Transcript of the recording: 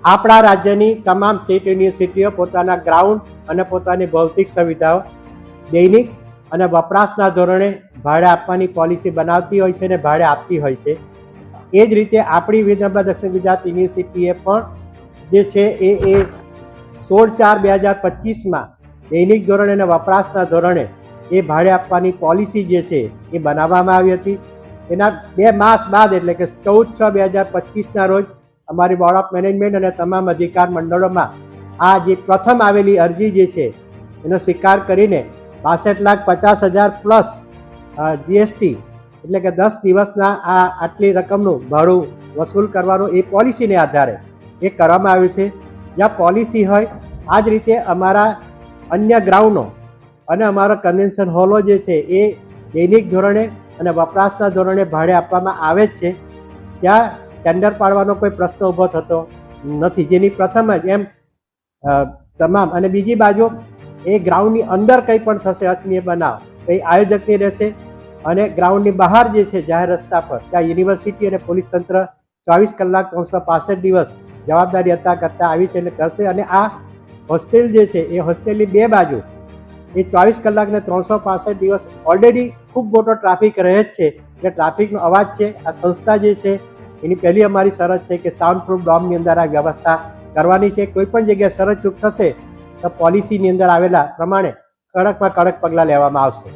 આપણા રાજ્યની તમામ સ્ટેટ યુનિવર્સિટીઓ પોતાના ગ્રાઉન્ડ અને પોતાની ભૌતિક સુવિધાઓ દૈનિક અને વપરાશના ધોરણે ભાડે આપવાની પોલિસી બનાવતી હોય છે અને ભાડે આપતી હોય છે. એ જ રીતે આપણી વિદર્ભ દક્ષિણ ગુજરાત યુનિવર્સિટીએ પણ જે છે એ 16/4/2025 દૈનિક ધોરણે અને વપરાશના ધોરણે એ ભાડે આપવાની પોલિસી જે છે એ બનાવવામાં આવી હતી. એના 2 માસ બાદ એટલે કે 14/6/2025 રોજ અમારી બોર્ડ ઓફ મેનેજમેન્ટ અને તમામ અધિકાર મંડળોમાં આ જે પ્રથમ આવેલી અરજી જે છે એનો સ્વીકાર કરીને 62,50,000 પ્લસ જીએસટી એટલે કે 10 દિવસના આ આટલી રકમનું ભાડું વસૂલ કરવાનું એ પોલિસીને આધારે એ કરવામાં આવ્યું છે. જ્યાં પોલિસી હોય આ જ રીતે અમારા અન્ય ગ્રાઉન્ડો અને અમારા કન્વેન્શન હોલો જે છે એ દૈનિક ધોરણે અને વપરાશના ધોરણે ભાડે આપવામાં આવે જ છે. ત્યાં ટેન્ડર પાડવાનો કોઈ પ્રશ્ન ઊભો થતો નથી, જેની પ્રથમ જ એમ તમામ. અને બીજી બાજુ એ ગ્રાઉન્ડની અંદર કંઈ પણ થશે અનિયમિત બનાવ તો એ આયોજકની રહેશે અને ગ્રાઉન્ડની બહાર જે છે જાહેર રસ્તા પર ત્યાં યુનિવર્સિટી અને પોલીસ તંત્ર 24 કલાક 365 દિવસ જવાબદારી અદા કરતા આવી છે એટલે કરશે. અને આ હોસ્ટેલ જે છે એ હોસ્ટેલની 2 બાજુ એ 24 કલાક ને 365 દિવસ ઓલરેડી ખૂબ મોટો ટ્રાફિક રહે જ છે એટલે ટ્રાફિકનો અવાજ છે. આ સંસ્થા જે છે એની પહેલી અમારી શરત છે કે સાઉન્ડ પ્રૂફ ડોમની અંદર આ વ્યવસ્થા કરવાની છે. કોઈ પણ જગ્યાએ શરત ચૂક થશે તો પોલિસીની અંદર આવેલા પ્રમાણે કડકમાં કડક પગલાં લેવામાં આવશે.